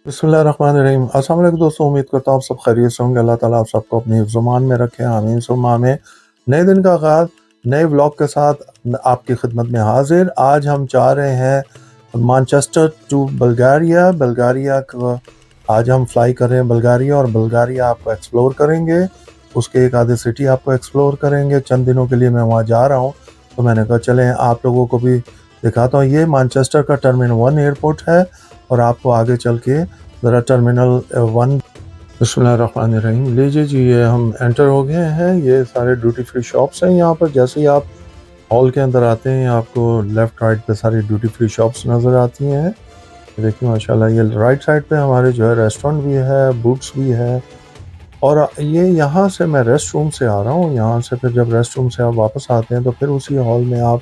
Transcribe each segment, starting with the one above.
बिस्मिल्लाहिर्रहमानिर्रहीम। अस्सलाम वालेकुम दोस्तों, उम्मीद करता हूँ आप सब खैरियत से होंगे। अल्लाह ताला आप सबको अपनी ज़ुबान में रखे, आमीन सुम्मा आमीन। नए दिन का आगाज़ नए व्लॉग के साथ आपकी खिदमत में हाजिर। आज हम जा रहे हैं मैनचेस्टर टू बल्गारिया। बल्गारिया का आज हम फ्लाई कर रहे हैं बल्गारिया, और बल्गारिया आपको एक्सप्लोर करेंगे। उसके एक आधे सिटी आपको एक्सप्लोर करेंगे। चंद दिनों के लिए मैं वहाँ जा रहा हूँ, तो मैंने कहा चलें आप लोगों को भी दिखाता हूँ। ये मैनचेस्टर का टर्मिनल 1 एयरपोर्ट है, और आपको आगे चल के ज़रा टर्मिनल 1। बिस्मिल्लाहिर्रहमानिर्रहीम। लीजिए जी, ये हम एंटर हो गए हैं। ये सारे ड्यूटी फ्री शॉप्स हैं यहाँ पर। जैसे ही आप हॉल के अंदर आते हैं, आपको लेफ़्ट राइट पे सारी ड्यूटी फ्री शॉप्स नज़र आती हैं। ये देखिए माशाल्लाह, ये राइट साइड पे हमारे जो है रेस्टोरेंट भी है, बूट्स भी है। और ये यहाँ से मैं रेस्ट रूम से आ रहा हूँ। यहाँ से फिर जब रेस्ट रूम से आप वापस आते हैं, तो फिर उसी हॉल में आप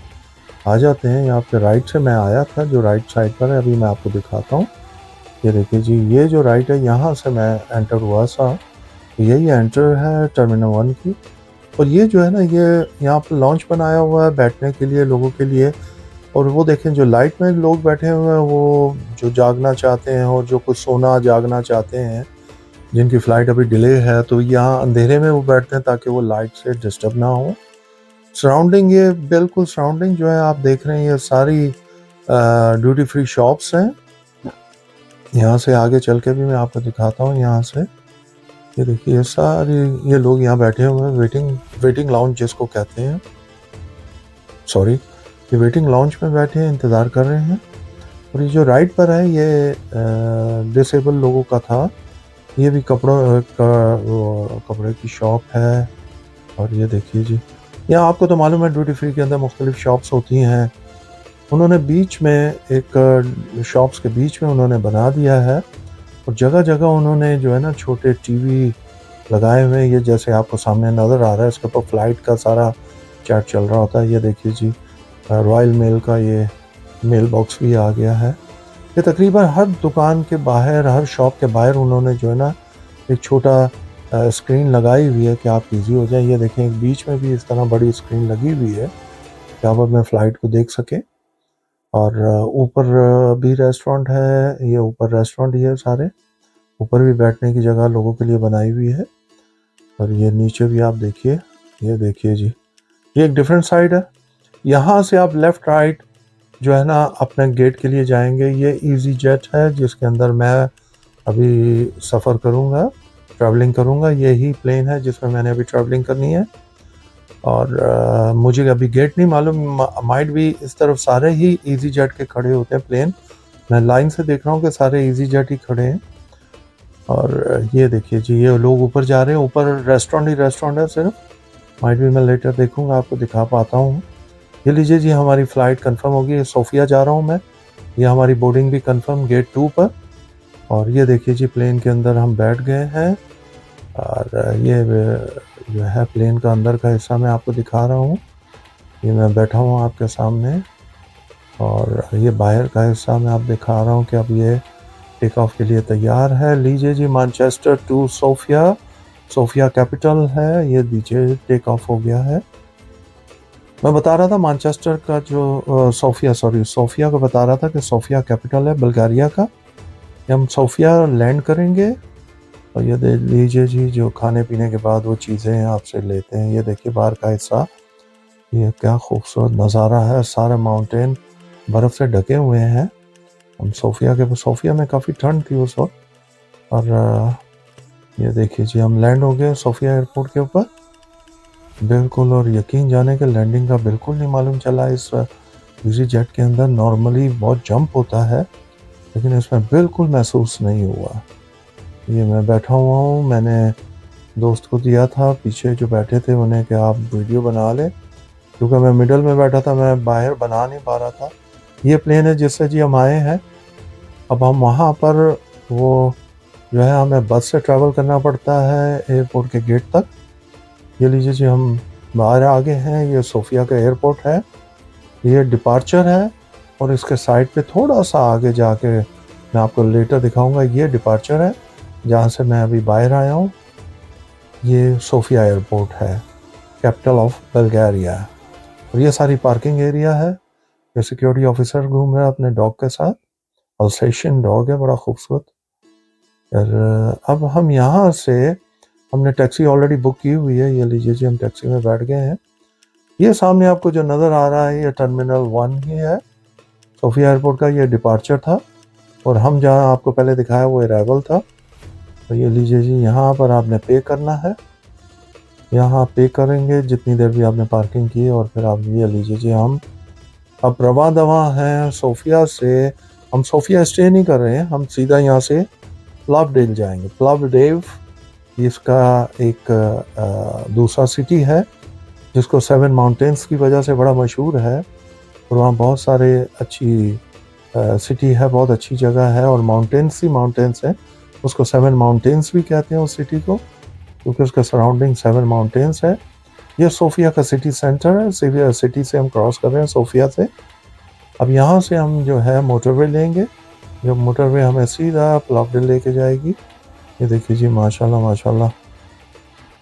आ जाते हैं। यहाँ पे राइट से मैं आया था, जो राइट साइड पर है, अभी मैं आपको दिखाता हूँ। ये देखिए जी, ये जो राइट है, यहाँ से मैं एंटर हुआ था। यही एंटर है टर्मिनल 1 की। और ये जो है ना, ये यहाँ पर लॉन्च बनाया हुआ है बैठने के लिए, लोगों के लिए। और वो देखें, जो लाइट में लोग बैठे हुए हैं, वो जो जागना चाहते हैं और जो कुछ सोना जागना चाहते हैं, जिनकी फ़्लाइट अभी डिले है, तो यहाँ अंधेरे में वो बैठते हैं ताकि वो लाइट से डिस्टर्ब ना हो। सराउंडिंग, ये बिल्कुल सराउंडिंग जो है आप देख रहे हैं, ये सारी ड्यूटी फ्री शॉप्स हैं। यहाँ से आगे चल के भी मैं आपको दिखाता हूँ। यहाँ से ये देखिए, ये सारे ये लोग यहाँ बैठे हुए हैं, वेटिंग लाउंज जिसको कहते हैं। सॉरी, ये वेटिंग लाउंज में बैठे हैं, इंतज़ार कर रहे हैं। और ये जो राइट पर है, ये डिसेबल लोगों का था। ये भी कपड़े की शॉप है। और ये देखिए जी, यहाँ आपको तो मालूम है ड्यूटी फ्री के अंदर मुख्तलिफ शॉप्स होती हैं। उन्होंने बीच में एक शॉप्स के बीच में उन्होंने बना दिया है, और जगह जगह उन्होंने जो है ना छोटे टीवी लगाए हुए हैं। ये जैसे आपको सामने नज़र आ रहा है, इसके ऊपर फ्लाइट का सारा चैट चल रहा होता है। ये देखिए जी, रॉयल मेल का ये मेल बॉक्स भी आ गया है। ये तकरीबन हर दुकान के बाहर, हर शॉप के बाहर उन्होंने जो है ना एक छोटा स्क्रीन लगाई हुई है कि आप इजी हो जाए। ये देखें, एक बीच में भी इस तरह बड़ी स्क्रीन लगी हुई है कि आप अपने फ़्लाइट को देख सकें। और ऊपर भी रेस्टोरेंट है। ये ऊपर रेस्टोरेंट ही है सारे। ऊपर भी बैठने की जगह लोगों के लिए बनाई हुई है। और ये नीचे भी आप देखिए, ये देखिए जी, ये एक डिफरेंट साइड है। यहाँ से आप लेफ़्ट राइट जो है ना अपने गेट के लिए जाएंगे। ये इजी जेट है जिसके अंदर मैं अभी सफ़र करूँगा, ट्रैवलिंग करूँगा। यही प्लेन है जिसमें मैंने अभी ट्रैवलिंग करनी है। और मुझे अभी गेट नहीं मालूम, माइट भी इस तरफ सारे ही इजी जेट के खड़े होते हैं प्लेन। मैं लाइन से देख रहा हूँ कि सारे इजी जेट ही खड़े हैं। और ये देखिए जी, ये लोग ऊपर जा रहे हैं। ऊपर रेस्टोरेंट ही रेस्टोरेंट है सिर्फ। माइट भी मैं लेटर देखूँगा, आपको दिखा पाता हूँ। ये लीजिए जी, हमारी फ़्लाइट कंफर्म होगी। सोफिया जा रहा हूँ मैं। ये हमारी बोर्डिंग भी कंफर्म गेट 2 पर। और ये देखिए जी, प्लेन के अंदर हम बैठ गए हैं। और ये जो है प्लेन का अंदर का हिस्सा मैं आपको दिखा रहा हूँ। ये मैं बैठा हूँ आपके सामने। और ये बाहर का हिस्सा मैं आप दिखा रहा हूँ कि अब ये टेक ऑफ के लिए तैयार है। लीजिए जी, Manchester to Sofia, Sofia capital है। ये दीजिए, टेक ऑफ हो गया है। मैं बता रहा था मैनचेस्टर का जो सोफिया को बता रहा था कि सोफिया कैपिटल है बल्गारिया का। ये हम सोफिया लैंड करेंगे। और ये देख लीजिए जी, जो खाने पीने के बाद वो चीज़ें आपसे लेते हैं। ये देखिए बाहर का हिस्सा, ये क्या खूबसूरत नज़ारा है। सारे माउंटेन बर्फ़ से ढके हुए हैं। हम सोफिया में काफ़ी ठंड थी उस वक्त। और ये देखिए जी, हम लैंड हो गए सोफिया एयरपोर्ट के ऊपर बिल्कुल। और यकीन जाने के लैंडिंग का बिल्कुल नहीं मालूम चला। इस ईज़ी जेट के अंदर नॉर्मली बहुत जंप होता है, लेकिन इसमें बिल्कुल महसूस नहीं हुआ। ये मैं बैठा हुआ हूँ। मैंने दोस्त को दिया था, पीछे जो बैठे थे उन्हें, कि आप वीडियो बना लें, क्योंकि मैं मिडल में बैठा था, मैं बाहर बना नहीं पा रहा था। ये प्लेन है जिससे जी हम आए हैं। अब हम वहाँ पर वो जो है, हमें बस से ट्रैवल करना पड़ता है एयरपोर्ट के गेट तक। ये लीजिए जी, हम बाहर आ गए हैं। ये सोफिया का एयरपोर्ट है। ये डिपार्चर है। और इसके साइड पे थोड़ा सा आगे जाके मैं आपको लेटर दिखाऊंगा। ये डिपार्चर है जहाँ से मैं अभी बाहर आया हूँ। ये सोफिया एयरपोर्ट है, कैपिटल ऑफ बल्गारिया। और ये सारी पार्किंग एरिया है। ये सिक्योरिटी ऑफिसर घूम रहा है अपने डॉग के साथ। अल्सेशियन डॉग है, बड़ा खूबसूरत। और अब हम यहाँ से, हमने टैक्सी ऑलरेडी बुक की हुई है, ये लीजिए जी हम टैक्सी में बैठ गए हैं। ये सामने आपको जो नज़र आ रहा है ये टर्मिनल 1 ही है, सोफिया एयरपोर्ट का ये डिपार्चर था, और हम जहाँ आपको पहले दिखाया वो अराइवल था। तो ये लीजिए जी, यहाँ पर आपने पे करना है, यहाँ पे करेंगे जितनी देर भी आपने पार्किंग की, और फिर आप ये लीजिए जी हम अब रवा दवा हैं सोफिया से। हम सोफिया स्टे नहीं कर रहे हैं, हम सीधा यहाँ से प्लवडेल जाएंगे। प्लवडेव इसका एक दूसरा सिटी है जिसको 7 माउंटेन्स की वजह से बड़ा मशहूर है, और वहाँ बहुत सारे अच्छी सिटी है, बहुत अच्छी जगह है, और माउंटेन्स ही माउंटेन्स हैं। उसको 7 माउंटेन्स भी कहते हैं उस सिटी को, क्योंकि उसका सराउंडिंग 7 माउंटेन्स है। ये सोफिया का सिटी सेंटर है, सोफिया सिटी से हम क्रॉस कर रहे हैं सोफिया से। अब यहाँ से हम जो है मोटरवे लेंगे, जो मोटरवे हमें सीधा प्लवडेल लेके जाएगी। ये देखिए जी, माशाल्लाह माशाल्लाह,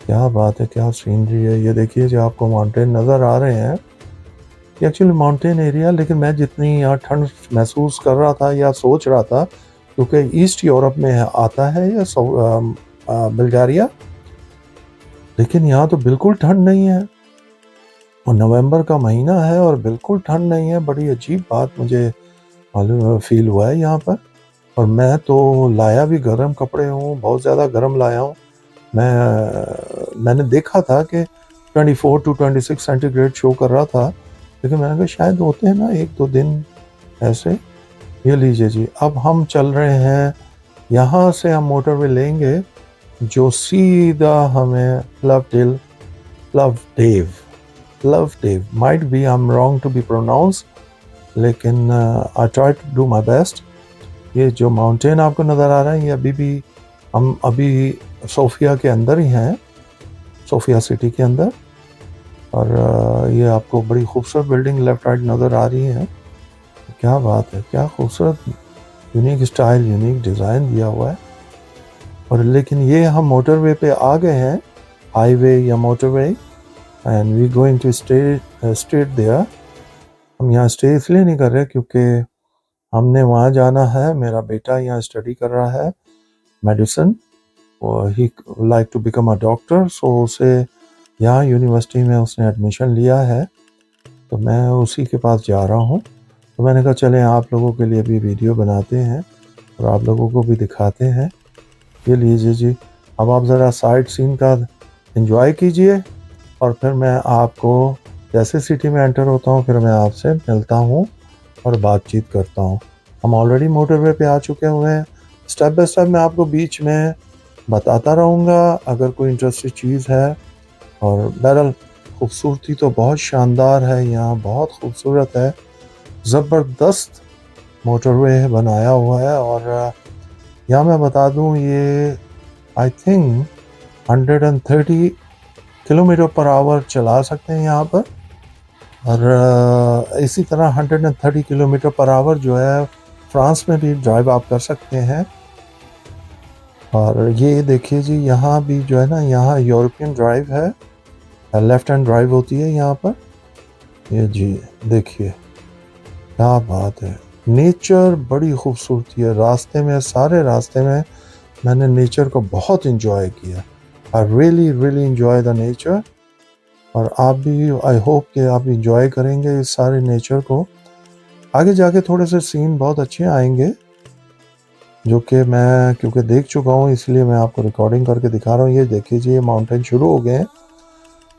क्या बात है, क्या सीनरी है। ये देखिए जी, आपको माउंटेन नज़र आ रहे हैं। ये एक्चुअली माउंटेन एरिया, लेकिन मैं जितनी यहाँ ठंड महसूस कर रहा था या सोच रहा था, क्योंकि ईस्ट यूरोप में आता है या बल्गारिया, लेकिन यहाँ तो बिल्कुल ठंड नहीं है, और नवंबर का महीना है और बिल्कुल ठंड नहीं है। बड़ी अजीब बात मुझे मालूम फील हुआ है यहाँ पर। और मैं तो लाया भी गर्म कपड़े हूँ, बहुत ज़्यादा गर्म लाया हूँ। मैंने देखा था कि 24 to 26 सेंटीग्रेड शो कर रहा था, लेकिन मैंने कहा शायद होते हैं ना 1-2 दिन ऐसे। ये लीजिए जी, अब हम चल रहे हैं, यहाँ से हम मोटरवे लेंगे जो सीधा हमें प्लवडेव might be I'm wrong to be pronounced, लेकिन I try to do my best। ये जो माउंटेन आपको नज़र आ रहा है, ये हम अभी सोफिया के अंदर ही हैं, सोफिया सिटी के अंदर। और ये आपको बड़ी खूबसूरत बिल्डिंग लेफ्ट राइट नज़र आ रही है। क्या बात है, क्या खूबसूरत, यूनिक स्टाइल, यूनिक डिज़ाइन दिया हुआ है। और लेकिन ये हम मोटरवे पे आ गए हैं, हाईवे या motorway, and we going to stay there. हम यहाँ स्टे इसलिए नहीं कर रहे क्योंकि हमने वहाँ जाना है। मेरा बेटा यहाँ स्टडी कर रहा है मेडिसिन, और he like to become a doctor, so उसे यहाँ यूनिवर्सिटी में उसने एडमिशन लिया है, तो मैं उसी के पास जा रहा हूँ। तो मैंने कहा चलें आप लोगों के लिए भी वीडियो बनाते हैं और आप लोगों को भी दिखाते हैं। ये लीजिए जी, अब आप ज़रा साइड सीन का एंजॉय कीजिए, और फिर मैं आपको जैसे सिटी में एंटर होता हूँ फिर मैं आपसे मिलता हूँ और बातचीत करता हूँ। हम ऑलरेडी मोटरवे पे आ चुके हुए हैं। स्टेप बाय स्टेप मैं आपको बीच में बताता रहूँगा अगर कोई इंटरेस्टिंग चीज़ है। और बहरहाल खूबसूरती तो बहुत शानदार है, यहाँ बहुत खूबसूरत है, ज़बरदस्त मोटरवे बनाया हुआ है। और यहाँ मैं बता दूँ, ये I think 130 kilometre per hour चला सकते हैं यहाँ पर। और इसी तरह 130 किलोमीटर पर आवर जो है फ्रांस में भी ड्राइव आप कर सकते हैं। और ये देखिए जी, यहाँ भी जो है ना, यहाँ यूरोपियन ड्राइव है, लेफ़्ट हैंड ड्राइव होती है यहाँ पर। ये जी देखिए, क्या बात है, नेचर बड़ी खूबसूरती है। रास्ते में, सारे रास्ते में मैंने नेचर को बहुत इंजॉय किया। I really enjoy the nature, और आप भी, आई होप कि आप इंजॉय करेंगे इस सारे नेचर को। आगे जाके थोड़े से सीन बहुत अच्छे आएंगे जो कि मैं क्योंकि देख चुका हूँ, इसलिए मैं आपको रिकॉर्डिंग करके दिखा रहा हूँ। ये देखिए जी, ये माउंटेन शुरू हो गए हैं,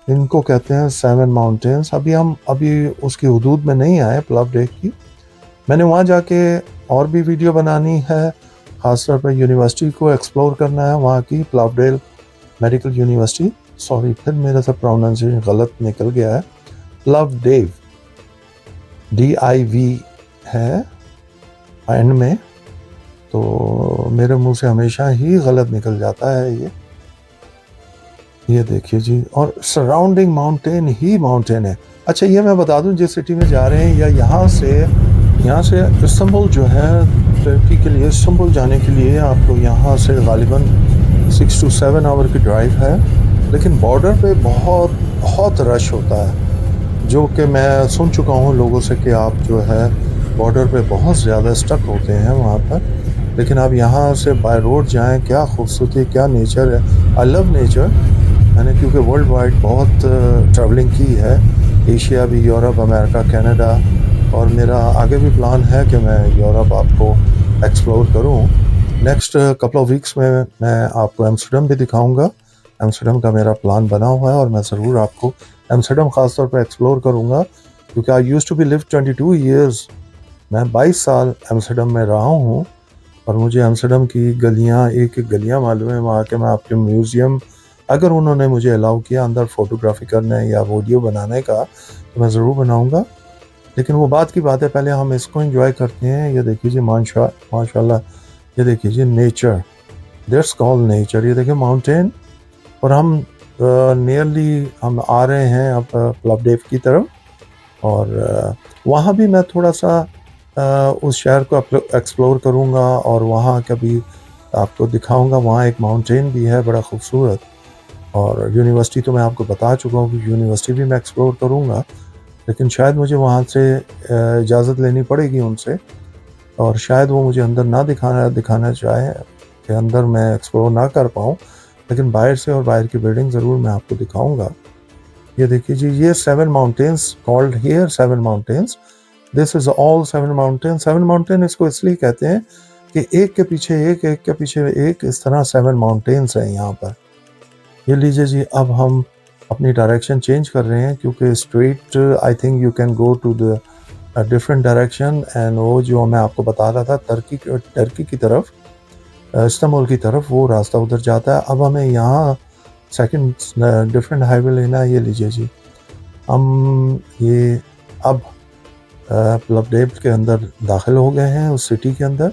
इनको कहते हैं 7 माउंटेन्स। अभी उसकी हदूद में नहीं आए प्लवडेल की। मैंने वहाँ जाके और भी वीडियो बनानी है, ख़ासतौर पर यूनिवर्सिटी को एक्सप्लोर करना है, वहाँ की प्लवडेल मेडिकल यूनिवर्सिटी। सॉरी, फिर मेरा सब प्रोनाउंसिएशन गलत निकल गया है। प्लवडेल DIV है एंड में, तो मेरे मुंह से हमेशा ही गलत निकल जाता है ये देखिए जी, और सराउंडिंग माउंटेन ही माउंटेन है। अच्छा, ये मैं बता दूं, जिस सिटी में जा रहे हैं, या यहाँ से इस्तांबुल जो है, तुर्की के लिए इस्तांबुल जाने के लिए आपको यहाँ से गालिबन 6 to 7 आवर की ड्राइव है। लेकिन बॉर्डर पे बहुत रश होता है, जो कि मैं सुन चुका हूँ लोगों से कि आप जो है बॉर्डर पे बहुत ज़्यादा स्टक होते हैं वहाँ पर, लेकिन आप यहाँ से बाय रोड जाएं, क्या खूबसूरती, क्या नेचर है। I love nature. मैंने क्योंकि वर्ल्ड वाइड बहुत ट्रैवलिंग की है, एशिया भी, यूरोप, अमेरिका, कनाडा, और मेरा आगे भी प्लान है कि मैं यूरोप आपको एक्सप्लोर करूं। नेक्स्ट कपल ऑफ वीक्स में मैं आपको एम्स्टर्डम भी दिखाऊंगा। एम्स्टर्डम का मेरा प्लान बना हुआ है और मैं ज़रूर आपको एम्स्टर्डम ख़ास तौर पर एक्सप्लोर करूंगा, क्योंकि I used to be live 22 years. मैं 22 साल एम्स्टर्डम में रहा हूँ और मुझे एम्स्टर्डम की गलियाँ, एक एक गलियाँ मालूम है। वहाँ के मैं आपके म्यूज़ियम, अगर उन्होंने मुझे अलाउ किया अंदर फ़ोटोग्राफी करने या वीडियो बनाने का, तो मैं ज़रूर बनाऊँगा। लेकिन वो बात की बात है, पहले हम इसको एंजॉय करते हैं। ये देखिए जी, माशाल्लाह, ये देखिए जी नेचर, दैट्स कॉल्ड नेचर। ये देखिए माउंटेन, और हम नियरली हम आ रहे हैं अब प्लवडेव की तरफ, और वहाँ भी मैं थोड़ा सा उस शहर को एक्सप्लोर करूँगा और वहाँ कभी आपको दिखाऊँगा। वहाँ एक माउंटेन भी है बड़ा खूबसूरत, और यूनिवर्सिटी तो मैं आपको बता चुका हूँ कि यूनिवर्सिटी भी मैं एक्सप्लोर करूँगा, लेकिन शायद मुझे वहाँ से इजाज़त लेनी पड़ेगी उनसे, और शायद वो मुझे अंदर ना दिखाना चाहे कि अंदर मैं एक्सप्लोर ना कर पाऊँ, लेकिन बाहर से और बाहर की बिल्डिंग ज़रूर मैं आपको दिखाऊँगा। ये देखिए जी, ये 7 mountains called here 7 mountains. This is all 7 mountain. 7 mountain इसको इसलिए कहते हैं कि एक के पीछे एक, एक के पीछे एक, इस तरह 7 माउंटेन्स हैं यहाँ पर। ये लीजिए जी, अब हम अपनी डायरेक्शन चेंज कर रहे हैं, क्योंकि straight I think you can go to the different direction, एंड वो जो मैं आपको बता रहा था टर्की की तरफ, इस्तांबुल की तरफ, वो रास्ता उधर जाता है। अब हमें यहाँ सेकंड डिफरेंट हाईवे लेना है। ये लीजिए जी, हम ये अब प्लवडेव के अंदर दाखिल हो गए हैं, उस सिटी के अंदर।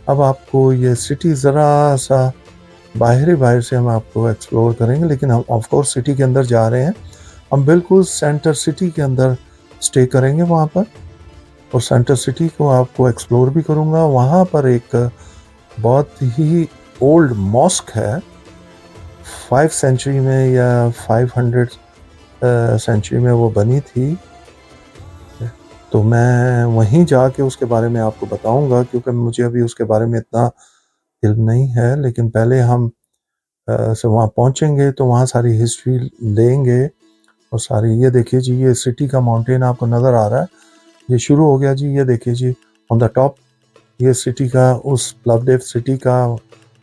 अब आपको ये सिटी ज़रा सा बाहर से हम आपको एक्सप्लोर करेंगे, लेकिन हम ऑफ कोर्स सिटी के अंदर जा रहे हैं। हम बिल्कुल सेंटर सिटी के अंदर स्टे करेंगे वहाँ पर, और सेंटर सिटी को आपको एक्सप्लोर भी करूँगा। वहाँ पर एक बहुत ही ओल्ड मॉस्क है, 5 सेंचुरी में या 500 सेंचुरी में वो बनी थी। तो मैं वहीं जाके उसके बारे में आपको बताऊंगा, क्योंकि मुझे अभी उसके बारे में इतना इल्म नहीं है। लेकिन पहले हम से वहाँ पहुँचेंगे तो वहाँ सारी हिस्ट्री लेंगे, और सारी, ये देखिए जी, ये सिटी का माउंटेन आपको नज़र आ रहा है, ये शुरू हो गया जी। ये देखिए जी, ऑन द टॉप, ये सिटी का, उस प्लवडेव सिटी का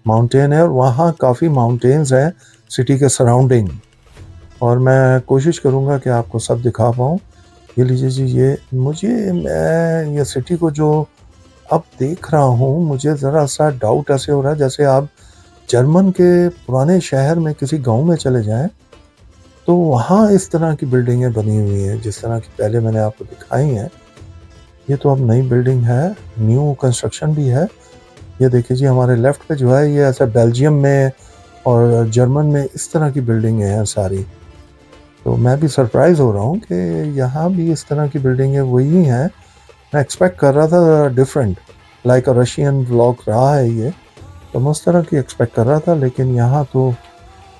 माउंटेन है, और वहाँ काफ़ी माउंटेन्स हैं सिटी के सराउंडिंग, और मैं कोशिश करूँगा कि आपको सब दिखा पाऊँ। ये लीजिए जी, मैं ये सिटी को जो अब देख रहा हूँ, मुझे ज़रा सा डाउट ऐसे हो रहा है जैसे आप जर्मन के पुराने शहर में किसी गांव में चले जाएं, तो वहाँ इस तरह की बिल्डिंगें बनी हुई हैं जिस तरह की पहले मैंने आपको दिखाई हैं। ये तो अब नई बिल्डिंग है, न्यू कंस्ट्रक्शन भी है। ये देखिए जी, हमारे लेफ्ट पे जो है, ये ऐसा बेल्जियम में और जर्मन में इस तरह की बिल्डिंगें हैं सारी। तो मैं भी सरप्राइज़ हो रहा हूँ कि यहाँ भी इस तरह की बिल्डिंगें वही हैं। मैं एक्सपेक्ट कर रहा था different, like a Russian block रहा है ये, तो मैं उस तरह की एक्सपेक्ट कर रहा था, लेकिन यहाँ तो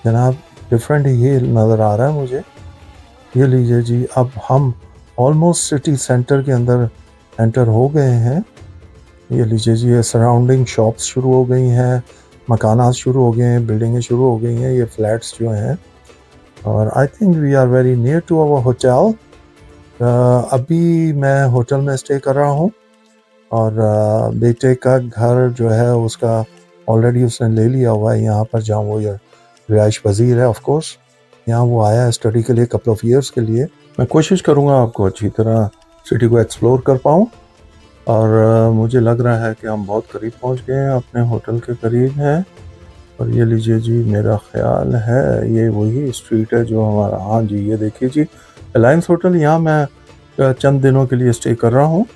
जनाब डिफरेंट ही नज़र आ रहा है मुझे। ये लीजिए जी, अब हम ऑलमोस्ट सिटी सेंटर के अंदर एंटर हो गए हैं। ये लीजिए जी, ये सराउंडिंग शॉप्स शुरू हो गई हैं, मकानात शुरू हो गए हैं, बिल्डिंगें शुरू हो गई हैं, ये फ्लैट्स जो हैं, और I think we are very near to our hotel. अभी मैं होटल में स्टे कर रहा हूँ, और बेटे का घर जो है उसका ऑलरेडी उसने ले लिया हुआ है यहाँ पर, जहाँ वो रिहाइश पजीर है। ऑफ कोर्स यहाँ वो आया है स्टडी के लिए, कपल ऑफ ईयर्स के लिए। मैं कोशिश करूँगा आपको अच्छी तरह सिटी को एक्सप्लोर कर पाऊँ, और मुझे लग रहा है कि हम बहुत करीब पहुँच गए हैं, अपने होटल के करीब हैं। और ये लीजिए जी, मेरा ख्याल है ये वही स्ट्रीट है जो हमारा, हाँ जी, ये देखिए जी, अलायंस होटल। यहाँ मैं चंद दिनों के लिए स्टे कर रहा हूँ।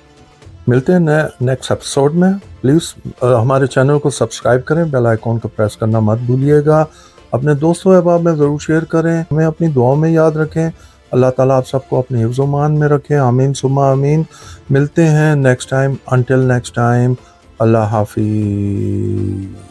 मिलते हैं नेक्स्ट एपिसोड में। प्लीज़ हमारे चैनल को सब्सक्राइब करें, बेल आइकॉन को प्रेस करना मत भूलिएगा। अपने दोस्तों अहबाब में ज़रूर शेयर करें, हमें अपनी दुआओं में याद रखें। अल्लाह ताला आप सबको अपने हिफ्ज़-ओ-मान में रखें, आमीन सुम्मा आमीन। मिलते हैं next time, until next time, अल्लाह हाफिज़।